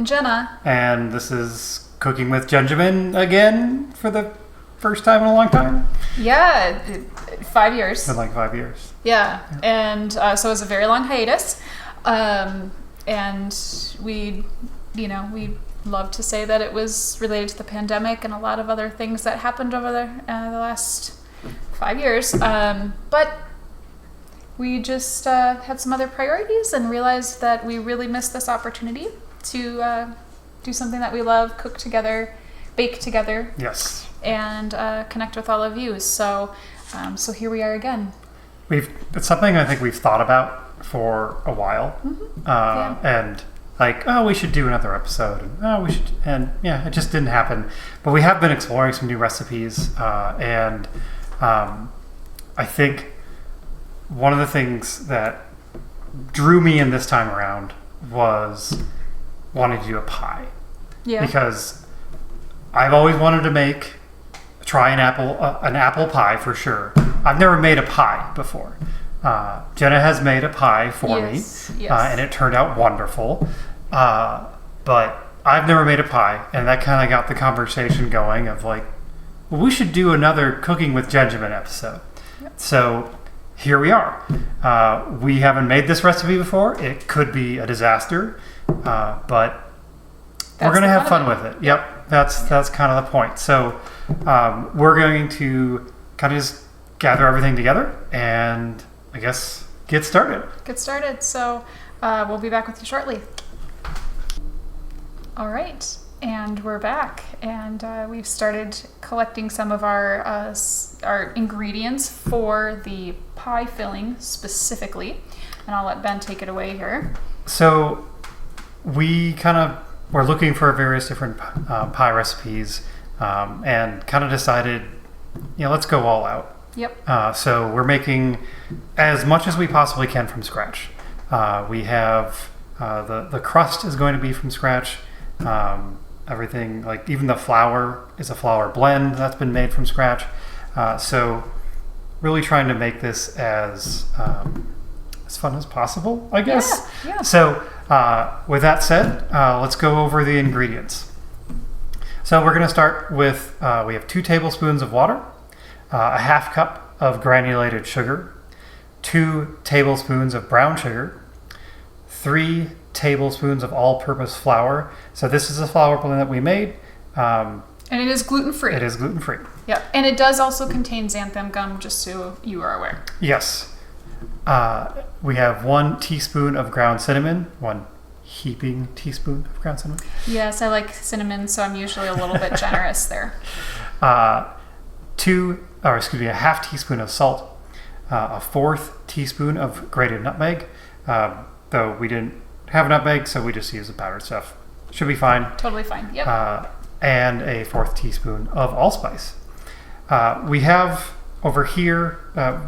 And Jenna. And this is Cooking with Jenjamin again for the first time in a long time. Yeah, 5 years. It's been like 5 years. Yeah, and so it was a very long hiatus. And we love to say that it was related to the pandemic and a lot of other things that happened over the last 5 years. But we just had some other priorities and realized that we really missed this opportunity to do something that we love, cook together, bake together. Yes. And connect with all of you. So here we are again. It's something I think we've thought about for a while. Mm-hmm. And like, we should do another episode. And it just didn't happen. But we have been exploring some new recipes. And I think one of the things that drew me in this time around was wanting to do a pie. Yeah. Because I've always wanted to try an apple pie for sure. I've never made a pie before. Jenna has made a pie for me, and it turned out wonderful. But I've never made a pie, and that kind of got the conversation going of like, well, we should do another Cooking with Jenjamin episode. Yep. So here we are. We haven't made this recipe before. It could be a disaster, but we're going to have fun with it. Yep, that's kind of the point. So we're going to kind of just gather everything together and I guess get started. So we'll be back with you shortly. All right, and we're back, and we've started collecting some of our ingredients for the pie filling specifically, and I'll let Ben take it away here. So we're looking for various different pie recipes, and kind of decided, let's go all out. Yep. So we're making as much as we possibly can from scratch. We have the crust is going to be from scratch. Everything, like even the flour is a flour blend that's been made from scratch. So really trying to make this as fun as possible, I guess. Yeah. So with that said, let's go over the ingredients. So we're going to start with, we have 2 tablespoons of water, a half cup of granulated sugar, 2 tablespoons of brown sugar, 3 tablespoons of all-purpose flour. So this is a flour blend that we made. And it is gluten-free. It is gluten-free. Yep. And it does also contain xanthan gum, just so you are aware. Yes. We have 1 teaspoon of ground cinnamon, 1 heaping teaspoon of ground cinnamon. Yes, I like cinnamon, so I'm usually a little bit generous there. A half teaspoon of salt, a 1/4 teaspoon of grated nutmeg, though we didn't have nutmeg, so we just use the powdered stuff. Should be fine. Totally fine. Yep. And a 1/4 teaspoon of allspice. We have over here,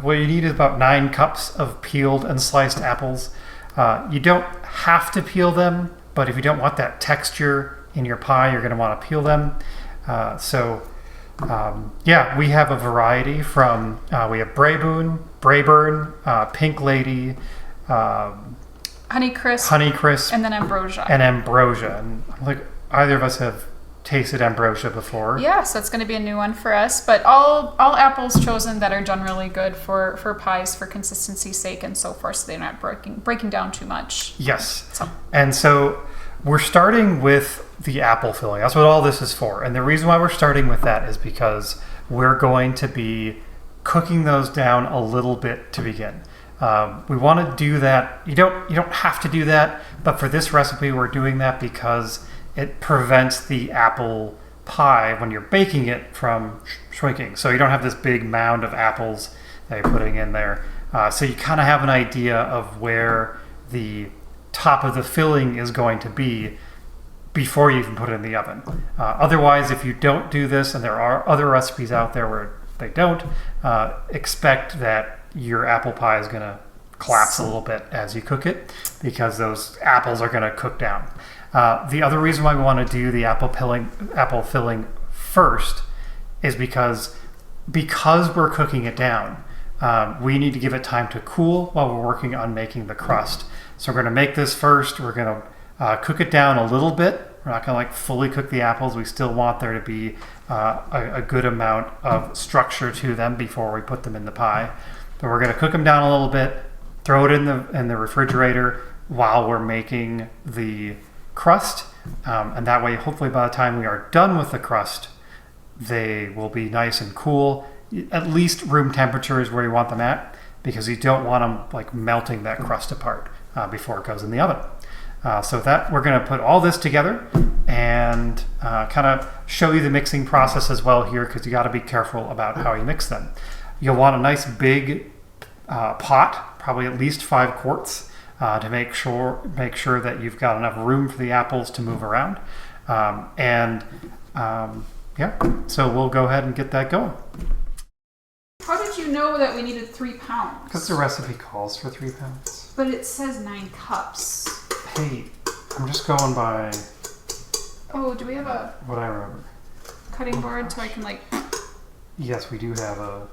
what you need is about 9 cups of peeled and sliced apples. You don't have to peel them, but if you don't want that texture in your pie, you're going to want to peel them. We have a variety from, we have Braeburn, Pink Lady, Honeycrisp, and then Ambrosia. And I don't think either of us have tasted Ambrosia before. Yeah, so it's going to be a new one for us. But all apples chosen that are generally good for pies for consistency's sake and so forth, so they're not breaking down too much. Yes. And so we're starting with the apple filling. That's what all this is for. And the reason why we're starting with that is because we're going to be cooking those down a little bit to begin. We want to do that. You don't have to do that, but for this recipe, we're doing that because it prevents the apple pie when you're baking it from shrinking. So you don't have this big mound of apples that you're putting in there. So you kind of have an idea of where the top of the filling is going to be before you even put it in the oven. Otherwise, if you don't do this, and there are other recipes out there where they don't, expect that your apple pie is going to collapse a little bit as you cook it because those apples are going to cook down. The other reason why we want to do the apple filling first is because we're cooking it down. We need to give it time to cool while we're working on making the crust. So we're going to make this first. We're going to Cook it down a little bit. We're not going to like fully cook the apples. We still want there to be a good amount of structure to them before we put them in the pie. But we're going to cook them down a little bit, throw it in the refrigerator while we're making the crust. And that way, hopefully by the time we are done with the crust, they will be nice and cool. At least room temperature is where you want them at, because you don't want them like melting that crust apart before it goes in the oven. So with that, we're going to put all this together and kind of show you the mixing process as well here, because you got to be careful about how you mix them. You'll want a nice big pot, probably at least 5 quarts, to make sure that you've got enough room for the apples to move around. Yeah, so we'll go ahead and get that going. How did you know that we needed 3 pounds? Because the recipe calls for 3 pounds. But it says 9 cups. Hey, I'm just going by... Oh, do we have a... What I remember. Cutting board so I can like... Yes, we do have a...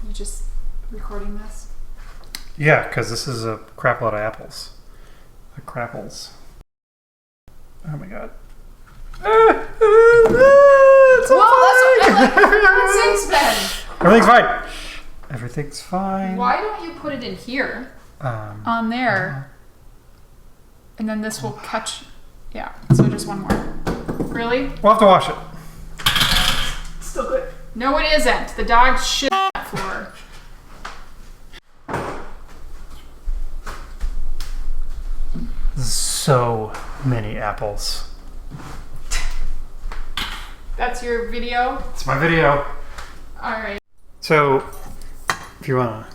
You just recording this? Yeah, because this is a crap load of apples. The crapples. Oh my god. It's all Everything's been. Everything's fine. Everything's fine. Why don't you put it in here? On there. And then this will catch... Yeah, so just one more. Really? We'll have to wash it. Still good. No, it isn't. The dog shit on that floor. So many apples. That's your video? It's my video. Alright. So, if you want to...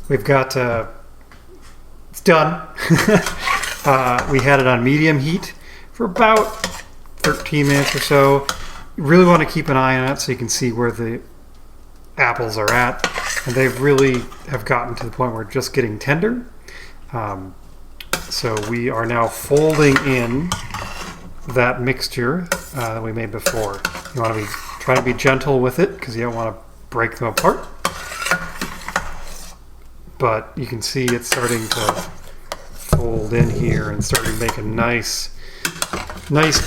We've got... it's done. We had it on medium heat for about 13 minutes or so. You really want to keep an eye on it so you can see where the apples are at. And they really have gotten to the point where it's just getting tender. So we are now folding in that mixture that we made before. You want to try to be gentle with it because you don't want to break them apart. But you can see it's starting to fold in here and starting to make a nice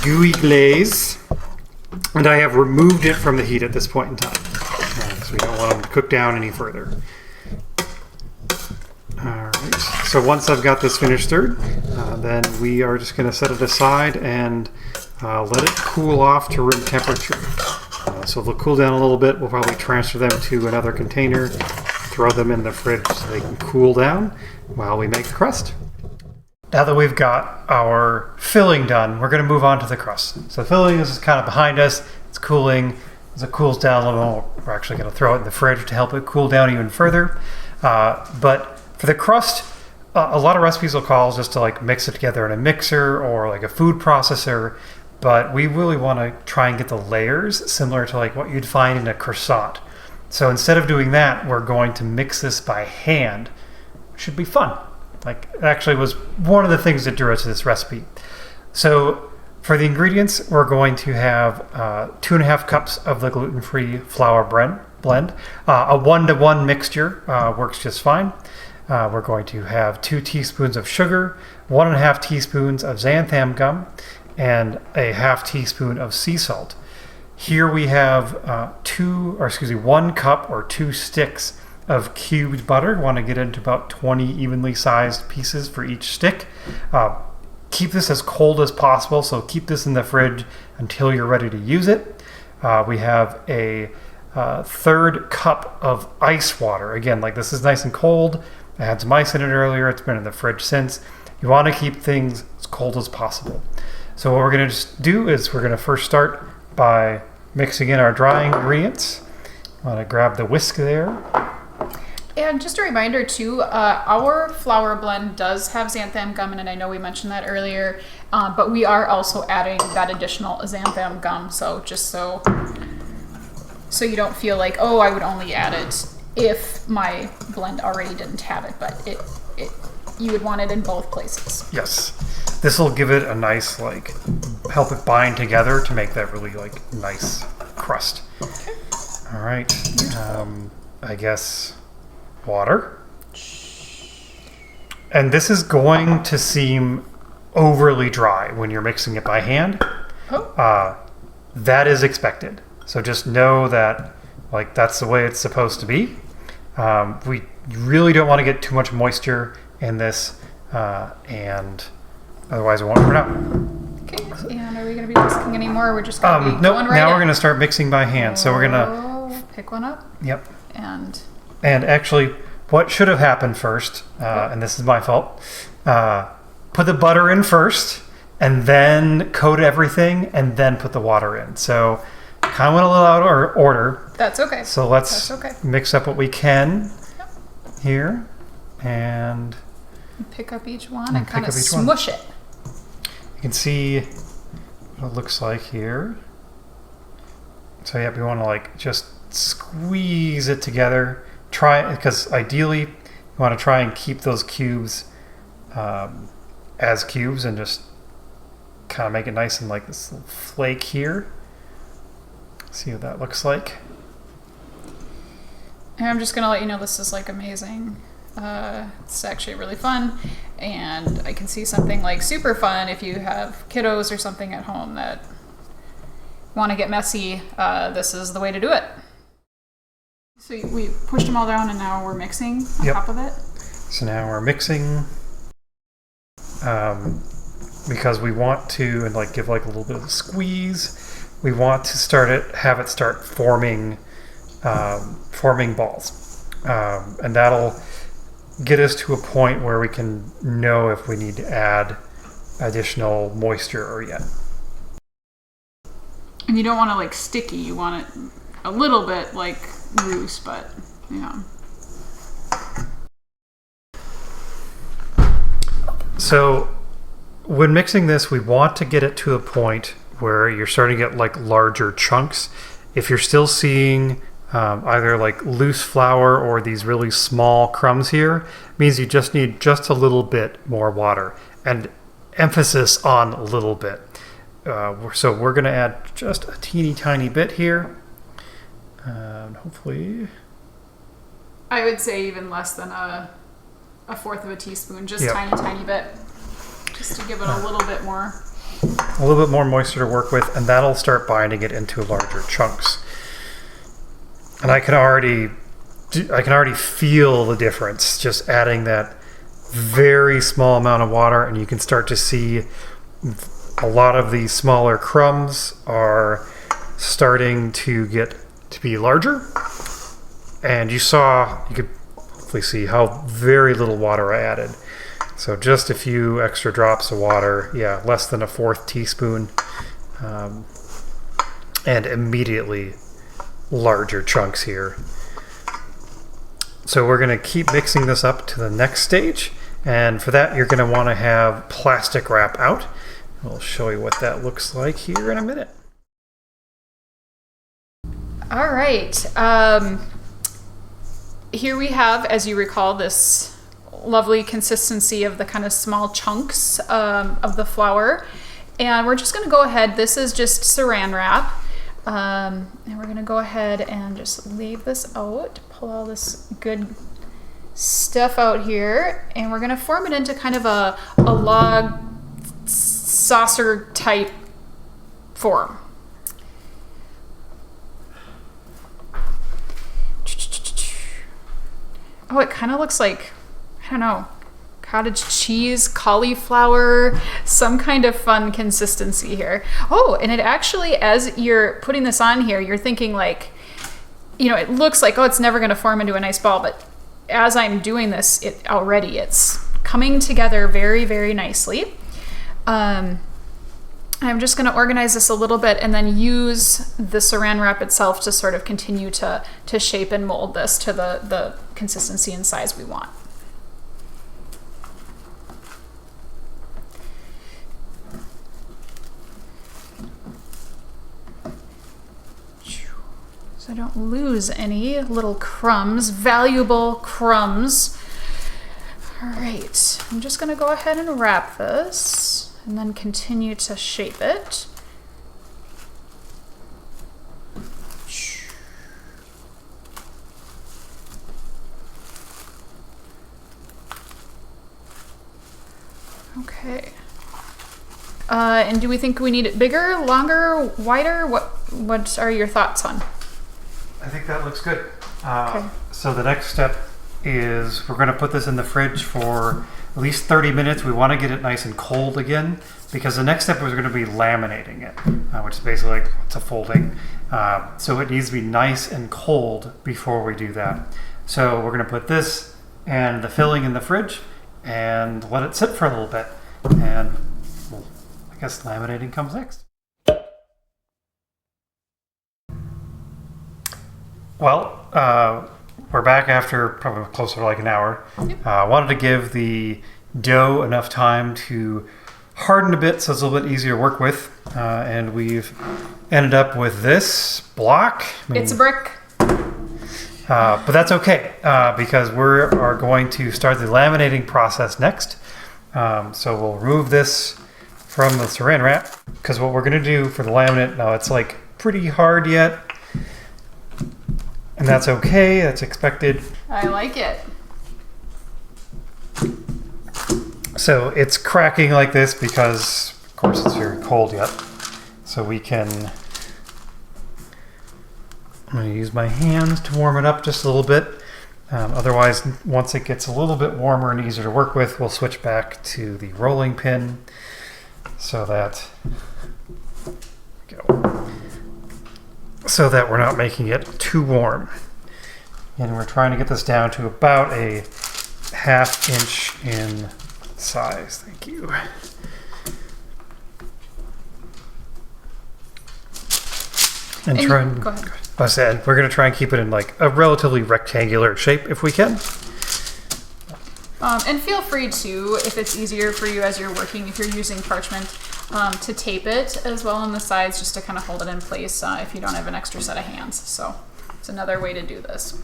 gooey glaze. And I have removed it from the heat at this point in time because we don't want them to cook down any further. Alright, so once I've got this finished stirred, then we are just going to set it aside and let it cool off to room temperature. So they'll cool down a little bit. We'll probably transfer them to another container, throw them in the fridge so they can cool down while we make the crust. Now that we've got our filling done, we're going to move on to the crust. So the filling is kind of behind us. It's cooling. As it cools down a little, we're actually going to throw it in the fridge to help it cool down even further. But for the crust, a lot of recipes will call just to like mix it together in a mixer or like a food processor, but we really want to try and get the layers similar to like what you'd find in a croissant. So instead of doing that, we're going to mix this by hand. Should be fun. Like it actually was one of the things that drew us to this recipe. So for the ingredients, we're going to have 2.5 cups of the gluten-free flour blend. A 1-to-1 mixture works just fine. We're going to have 2 teaspoons of sugar, 1.5 teaspoons of xanthan gum, and a 1/2 teaspoon of sea salt. Here we have 1 cup or 2 sticks of cubed butter. Want to get into about 20 evenly sized pieces for each stick. Keep this as cold as possible, so keep this in the fridge until you're ready to use it. We have a 1/3 cup of ice water. Again, like this is nice and cold. I had some ice in it earlier. It's been in the fridge since. You want to keep things as cold as possible. So what we're going to just do is we're going to first start by mixing in our dry ingredients. I'm going to grab the whisk there. And just a reminder too, our flour blend does have xanthan gum in it. I know we mentioned that earlier, but we are also adding that additional xanthan gum. So just so you don't feel like, oh, I would only add it if my blend already didn't have it, but you would want it in both places. Yes. This will give it a nice, like, help it bind together to make that really, like, nice crust. Okay. All right. I guess water. And this is going to seem overly dry when you're mixing it by hand. Oh. That is expected. So just know that like that's the way it's supposed to be. We really don't want to get too much moisture in this, and otherwise it won't turn out. Okay, and are we going to be whisking anymore? Or we're just going to be nope, going right now in? we're going to start mixing by hand. So we're going to pick one up. Yep. And actually, what should have happened first, and this is my fault, put the butter in first, and then coat everything, and then put the water in. So kind of went a little out of order. That's okay. So let's mix up what we can here, and pick up each one and kind of smush it. You can see what it looks like here. So yeah, we want to like just squeeze it together. Try, because ideally you want to try and keep those cubes as cubes and just kind of make it nice and like this little flake here. See what that looks like. And I'm just gonna let you know this is like amazing. It's actually really fun, and I can see something like super fun if you have kiddos or something at home that want to get messy. This is the way to do it. So we pushed them all down, and now we're mixing on top of it. So now we're mixing because we want to, and like give like a little bit of a squeeze. We want to have it start forming balls, and that'll get us to a point where we can know if we need to add additional moisture or yet. And you don't want it like sticky. You want it a little bit like loose, but yeah. So when mixing this, we want to get it to a point where you're starting to get like larger chunks. If you're still seeing either like loose flour or these really small crumbs here, it means you just need just a little bit more water, and emphasis on a little bit. So we're going to add just a teeny tiny bit here, and hopefully I would say even less than a fourth of a teaspoon, just tiny bit, just to give it a little bit more moisture to work with, and that'll start binding it into larger chunks. And I can already feel the difference just adding that very small amount of water, and you can start to see a lot of these smaller crumbs are starting to get to be larger. And you could hopefully see how very little water I added. So just a few extra drops of water, less than a fourth teaspoon, and immediately larger chunks here. So we're going to keep mixing this up to the next stage, and for that you're going to want to have plastic wrap out. I'll show you what that looks like here in a minute. All right. Here we have, as you recall, this lovely consistency of the kind of small chunks of the flour. And we're just going to go ahead. This is just saran wrap. And we're going to go ahead and just leave this out. Pull all this good stuff out here. And we're going to form it into kind of a log saucer type form. Oh, it kind of looks like, I don't know, cottage cheese, cauliflower, some kind of fun consistency here. Oh, and it actually, as you're putting this on here, you're thinking like, it looks like, it's never going to form into a nice ball. But as I'm doing this, it's coming together very, very nicely. I'm just going to organize this a little bit and then use the saran wrap itself to sort of continue to shape and mold this to the consistency and size we want. So I don't lose any little crumbs, valuable crumbs. All right, I'm just going to go ahead and wrap this and then continue to shape it. Okay. And do we think we need it bigger, longer, wider? What are your thoughts on? I think that looks good. Okay. So the next step is we're going to put this in the fridge for at least 30 minutes. We want to get it nice and cold again, because the next step is going to be laminating it, which is basically like it's a folding. So it needs to be nice and cold before we do that. So we're going to put this and the filling in the fridge and let it sit for a little bit. And well, I guess laminating comes next. Well, we're back after probably closer to like an hour. Yep. Wanted to give the dough enough time to harden a bit so it's a little bit easier to work with. And we've ended up with this block. It's a brick. But that's okay because we are going to start the laminating process next. So we'll remove this from the saran wrap, because what we're going to do for the laminate, now it's like pretty hard yet. And that's okay, that's expected. I like it. So it's cracking like this because, of course, it's very cold yet. So we can, I'm going to use my hands to warm it up just a little bit. Otherwise, once it gets a little bit warmer and easier to work with, we'll switch back to the rolling pin so that, so that we're not making it too warm. And we're trying to get this down to about a 1/2 inch in size. Thank you. And Go ahead. I said we're going to try and keep it in like a relatively rectangular shape if we can. And feel free to, if it's easier for you as you're working, if you're using parchment, to tape it as well on the sides just to kind of hold it in place if you don't have an extra set of hands. So it's another way to do this.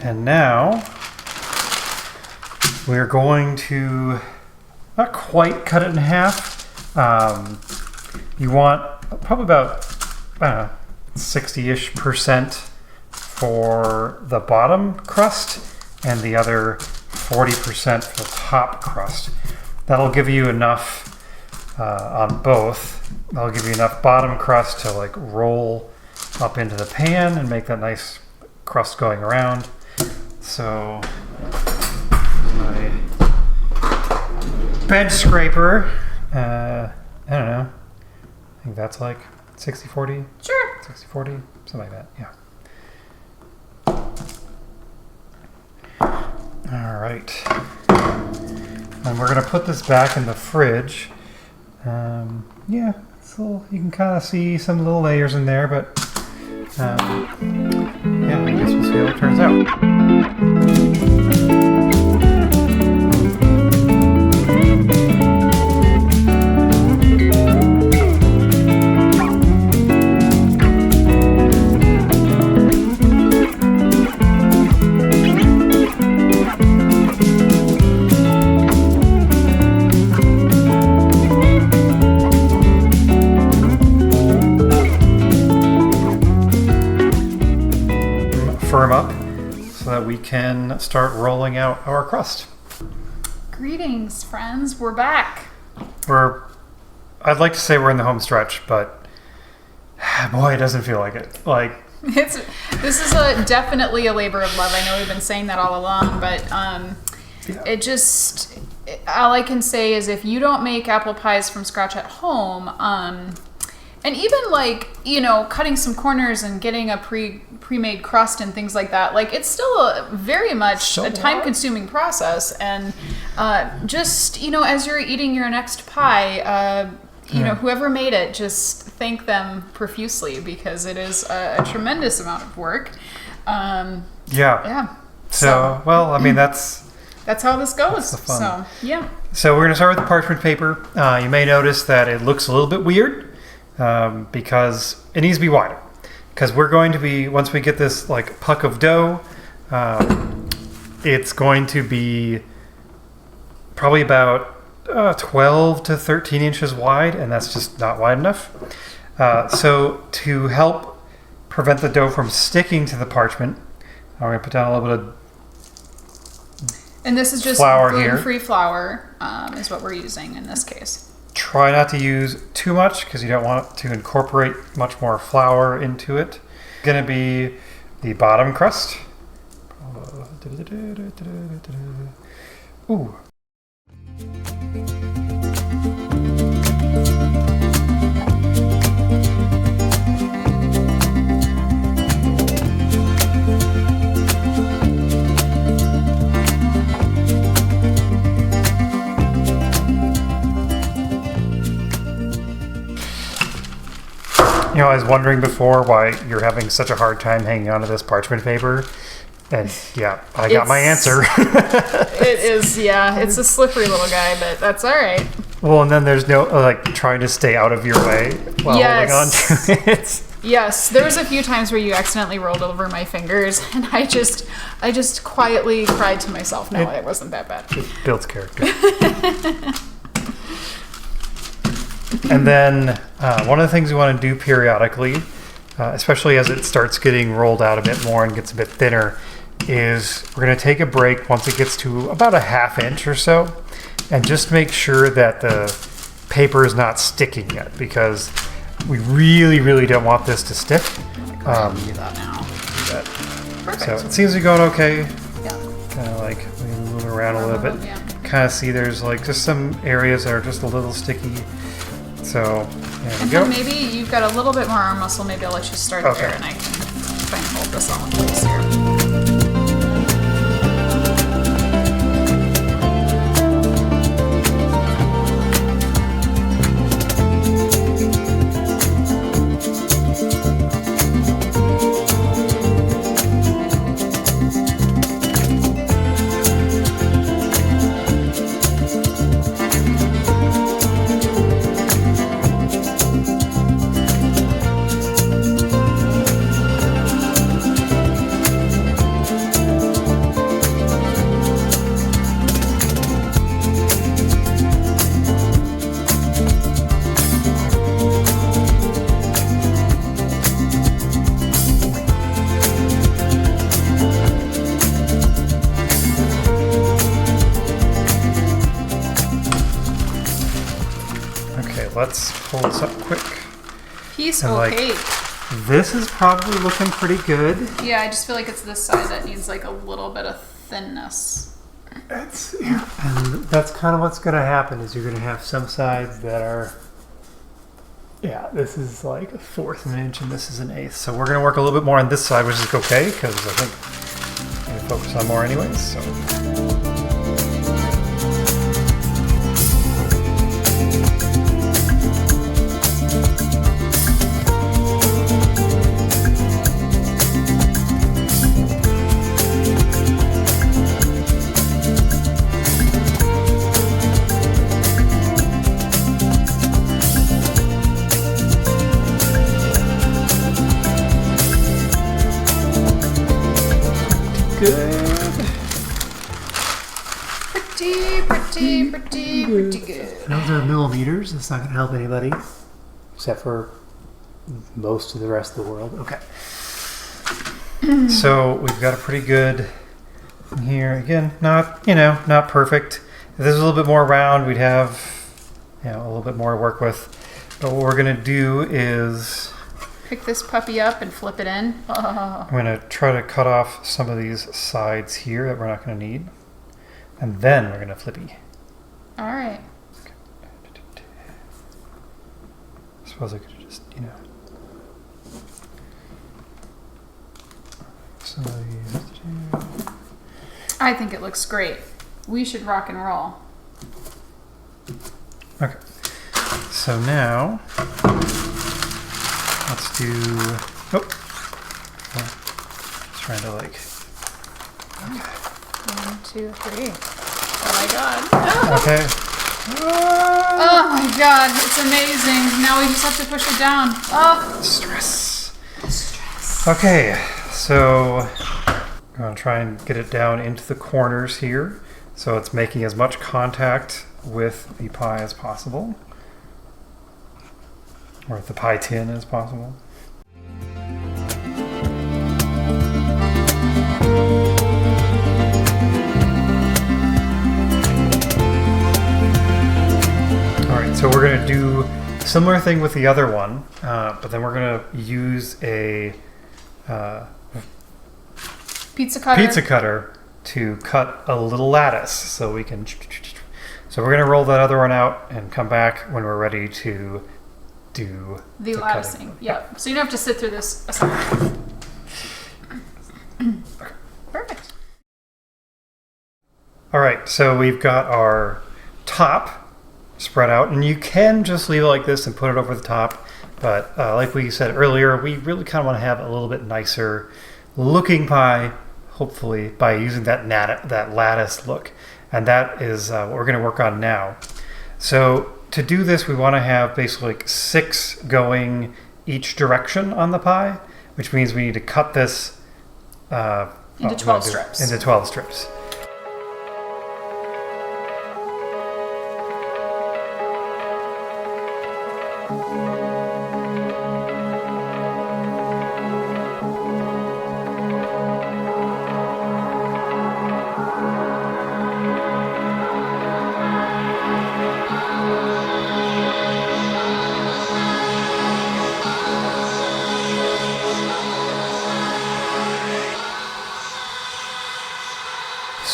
And now we're going to not quite cut it in half. You want probably about 60-ish% for the bottom crust and the other 40% for the top crust. That'll give you enough on both. That'll give you enough bottom crust to like roll up into the pan and make that nice crust going around. So my bench scraper, I don't know, I think that's like 60-40? Sure. 60-40, something like that, yeah. All right. And we're gonna put this back in the fridge. Yeah, so you can kind of see some little layers in there, but yeah, I guess we'll see how it turns out. Firm up so that we can start rolling out our crust. Greetings, friends. We're back. I'd like to say we're in the home stretch, but boy, it doesn't feel like it. This is definitely a labor of love. I know we've been saying that all along, but all I can say is if you don't make apple pies from scratch at home, and even cutting some corners and getting a pre-made crust and things like that, it's still very much a time-consuming process. And as you're eating your next pie, whoever made it, just thank them profusely because it is a tremendous amount of work. Yeah. So, well, I mean, that's how this goes. That's the fun. So, yeah. So we're going to start with the parchment paper. You may notice that it looks a little bit weird because it needs to be wider. Because we're going to be, once we get this puck of dough, it's going to be probably about 12 to 13 inches wide, and that's just not wide enough. So to help prevent the dough from sticking to the parchment, I'm going to put down a little bit of and this is just gluten-free flour is what we're using in this case. Try not to use too much because you don't want to incorporate much more flour into it. Going to be the bottom crust. Ooh. I was wondering before why you're having such a hard time hanging onto this parchment paper. And yeah, I got my answer. It is, it's a slippery little guy, but that's all right. Well, and then there's no trying to stay out of your way while holding on to it. Yes, there was a few times where you accidentally rolled over my fingers, and I just quietly cried to myself. No, it wasn't that bad. It builds character. And then one of the things we want to do periodically, especially as it starts getting rolled out a bit more and gets a bit thinner, is we're going to take a break once it gets to about a half inch or so and just make sure that the paper is not sticking yet because we really, really don't want this to stick. Do that now. Perfect. So it seems to be going okay. Yeah. Kind of we move around a little bit. Yeah. Kind of see there's just some areas that are just a little sticky. So there we go. Then maybe you've got a little bit more arm muscle. Maybe I'll let you start there, and I can try and hold this all in place here. Let's pull this up quick. Peaceful cake. This is probably looking pretty good. Yeah, I just feel like it's this side that needs a little bit of thinness. And that's kind of what's going to happen is you're going to have some sides that are, this is a fourth of an inch and this is an eighth. So we're going to work a little bit more on this side, which is okay because I think I'm going to focus on more anyways. So. Pretty good. Those are millimeters. It's not going to help anybody, except for most of the rest of the world. Okay. So we've got a pretty good Here again, not perfect. If this was a little bit more round, we'd have a little bit more to work with. But what we're gonna do is pick this puppy up and flip it in. Oh. I'm gonna try to cut off some of these sides here that we're not gonna need, and then we're gonna flippy. All right. I suppose I could just some of these. I think it looks great. We should rock and roll. Okay. So now, let's do. Oh, trying to like. Okay. 1, 2, 3. Oh my god. Okay. Oh my god, it's amazing. Now we just have to push it down. Oh. Stress. Okay, so I'm going to try and get it down into the corners here, so it's making as much contact with the pie as possible, or with the pie tin as possible. Alright, so we're going to do a similar thing with the other one, but then we're going to use a pizza cutter to cut a little lattice so we can. So we're going to roll that other one out and come back when we're ready to do the latticing. Yep. So you don't have to sit through this assembly. Perfect. All right, so we've got our top spread out, and you can just leave it like this and put it over the top. But like we said earlier, we really kind of want to have a little bit nicer looking pie, hopefully by using that lattice look. And that is what we're going to work on now. So to do this, we want to have basically like 6 going each direction on the pie, which means we need to cut this into 12 strips. Into 12 strips.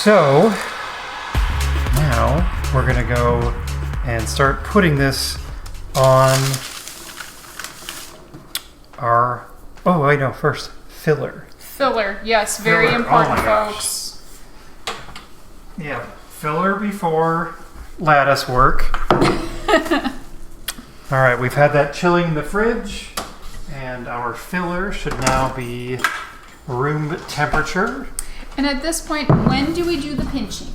So now we're going to go and start putting this on our, first filler. Filler, yes, very important, folks. Yeah, filler before lattice work. All right, we've had that chilling in the fridge, and our filler should now be room temperature. And at this point, when do we do the pinching?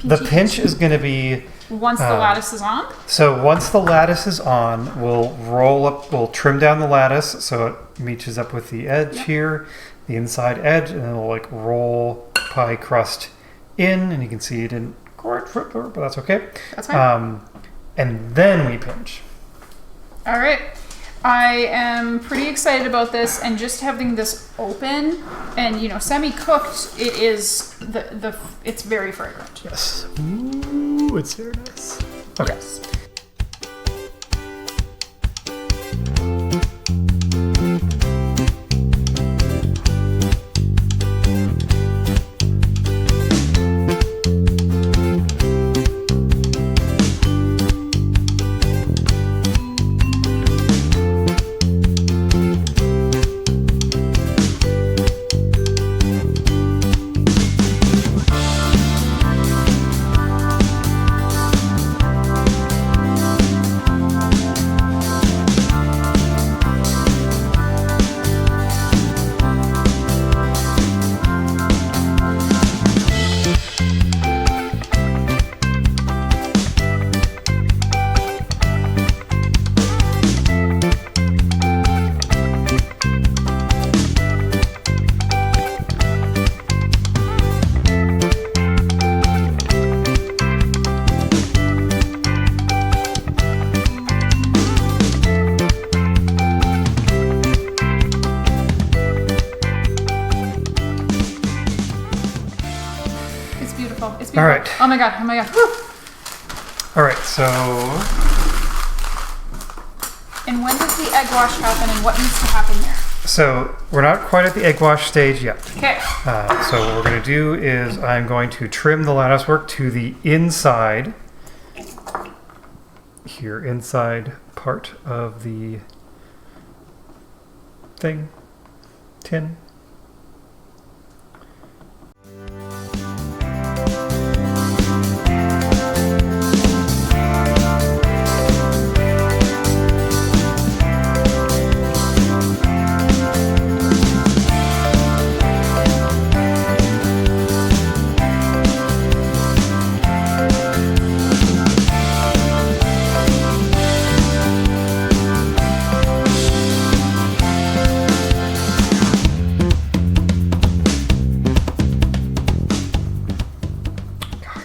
The pinch is going to be once the lattice is on? So once the lattice is on, we'll trim down the lattice so it matches up with the edge here, the inside edge, and then we'll like roll pie crust in, and you can see it didn't quite flip over, but that's okay. That's fine. And then we pinch. All right. I am pretty excited about this, and just having this open and semi-cooked, it is it's very fragrant. Yes. Ooh, it's very nice. Okay. Yes. All right. Oh my god. Oh my god. Whew. All right. So. And when does the egg wash happen, and what needs to happen there? So we're not quite at the egg wash stage yet. Okay. So what we're going to do is I'm going to trim the lattice work to the inside, here, inside part of the thing, tin.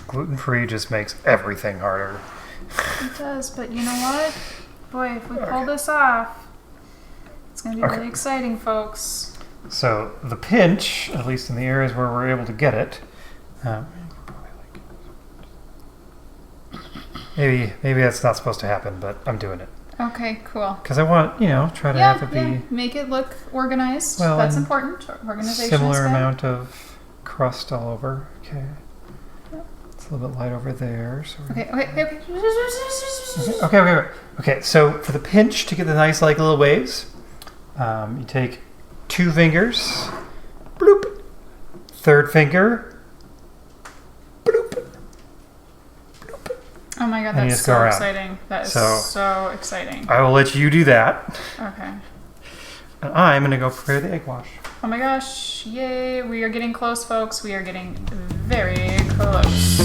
Gluten-free just makes everything harder. It does, but you know what? Boy, if we pull this off, it's going to be really exciting, folks. So the pinch, at least in the areas where we're able to get it, maybe that's not supposed to happen, but I'm doing it. Okay, cool. Because I want, try to have it be make it look organized. Well, That's important. Organization similar is good. amount of crust all over. Okay. It's a little bit light over there. So Okay, so for the pinch, to get the nice, like, little waves, you take 2 fingers, bloop, 3rd finger, bloop, bloop. Oh my god, And you that's just go so around. exciting. That is So- so exciting. I will let you do that. Okay. And I'm going to go prepare the egg wash. Oh my gosh, yay. We are getting close, folks. We are getting very close.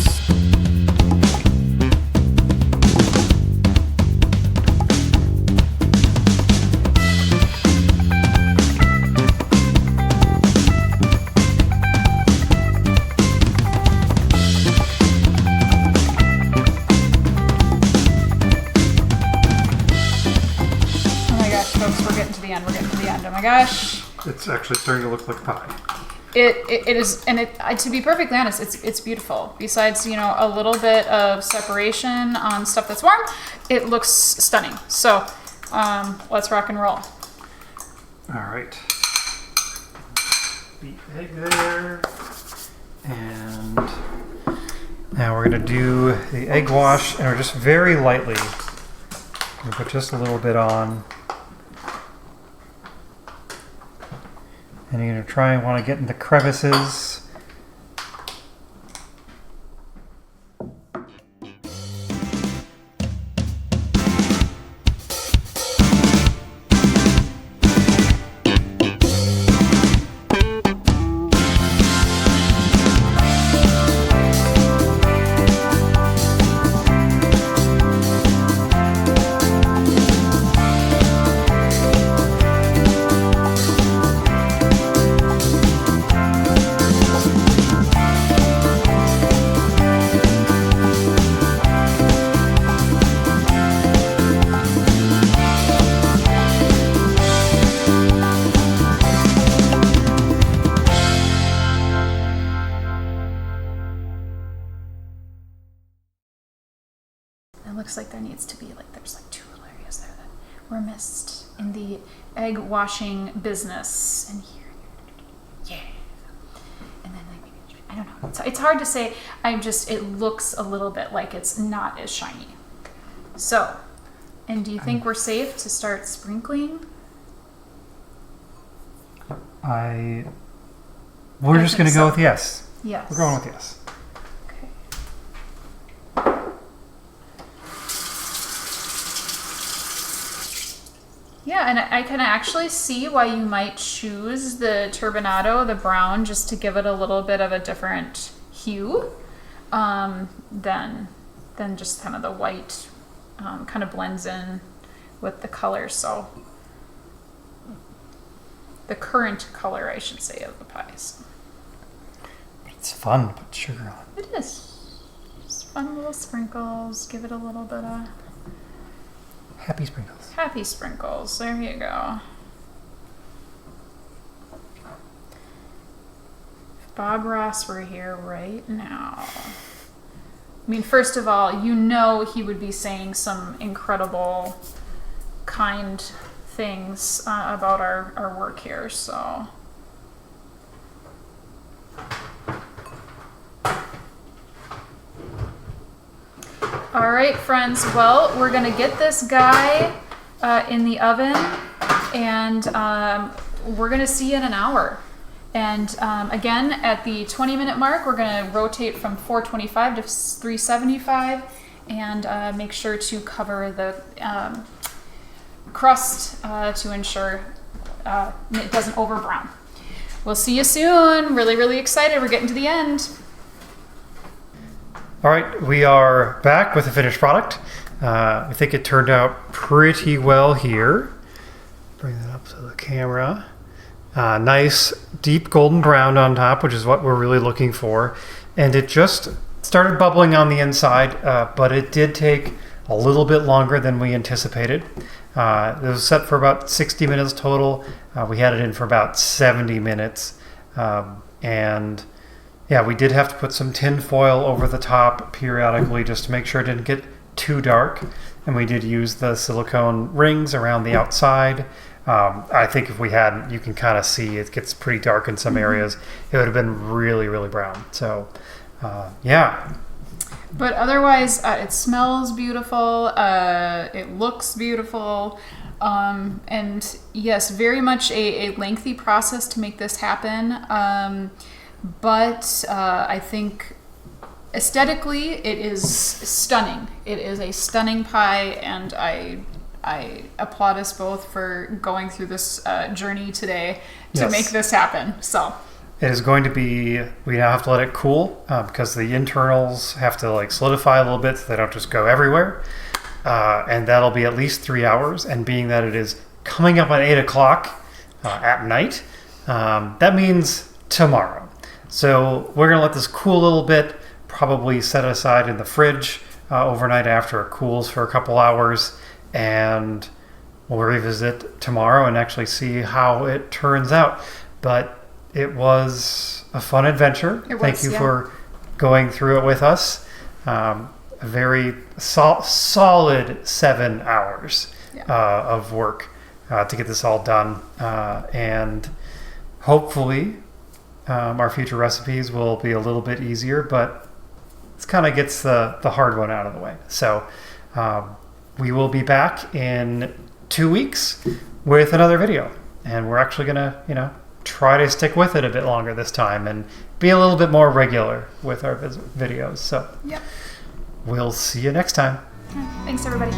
Oh my gosh, folks, we're getting to the end. We're getting to the end. Oh my gosh. It's actually starting to look like pie. It is, and to be perfectly honest, it's beautiful. Besides, a little bit of separation on stuff that's warm, it looks stunning. So, let's rock and roll. All right. The egg there. And now we're going to do the egg wash, and we're just very lightly going to put just a little bit on. And you're going to try and want to get in the crevices. It looks like there needs to be, there's 2 little areas there that were missed in the egg washing business. And here, yeah. And then maybe, I don't know. It's hard to say. It looks a little bit like it's not as shiny. So, and do you think we're safe to start sprinkling? We're I just think going to so. go with yes. Yes. We're going with yes. Okay. Yeah, and I can actually see why you might choose the turbinado, the brown, just to give it a little bit of a different hue than just kind of the white. Kind of blends in with the color, so the current color, I should say, of the pies. It's fun to put sugar on. It is. Just fun little sprinkles. Give it a little bit of Happy sprinkles. happy sprinkles. There you go. If Bob Ross were here right now. I mean, first of all, you know he would be saying some incredible, kind things about our work here, so. All right, friends, well, we're gonna get this guy in the oven, and we're gonna see you in an hour. And again, at the 20-minute mark, we're gonna rotate from 425 to 375, and make sure to cover the crust to ensure it doesn't over brown. We'll see you soon. Really, really excited. We're getting to the end. All right, we are back with the finished product. I think it turned out pretty well here. Bring that up to the camera. Nice deep golden brown on top, which is what we're really looking for. And it just started bubbling on the inside, but it did take a little bit longer than we anticipated. It was set for about 60 minutes total. We had it in for about 70 minutes. And yeah, we did have to put some tin foil over the top periodically just to make sure it didn't get too dark. And we did use the silicone rings around the outside. I think if we hadn't, you can kind of see it gets pretty dark in some areas. It would have been really, really brown. So, yeah. But otherwise, it smells beautiful. It looks beautiful. And yes, very much a lengthy process to make this happen. But I think aesthetically it is stunning. It is a stunning pie, and I applaud us both for going through this journey today to make this happen. So it is going to be, we now have to let it cool because the internals have to like solidify a little bit so they don't just go everywhere. And that'll be at least 3 hours. And being that it is coming up on 8 o'clock at night, that means tomorrow. So we're going to let this cool a little bit, probably set it aside in the fridge overnight after it cools for a couple hours, and we'll revisit tomorrow and actually see how it turns out. But it was a fun adventure. Thank you for going through it with us. A very solid 7 hours of work to get this all done. And hopefully our future recipes will be a little bit easier, but this kind of gets the hard one out of the way. So we will be back in 2 weeks with another video, and we're actually gonna try to stick with it a bit longer this time and be a little bit more regular with our videos. So we'll see you next time. Thanks, everybody.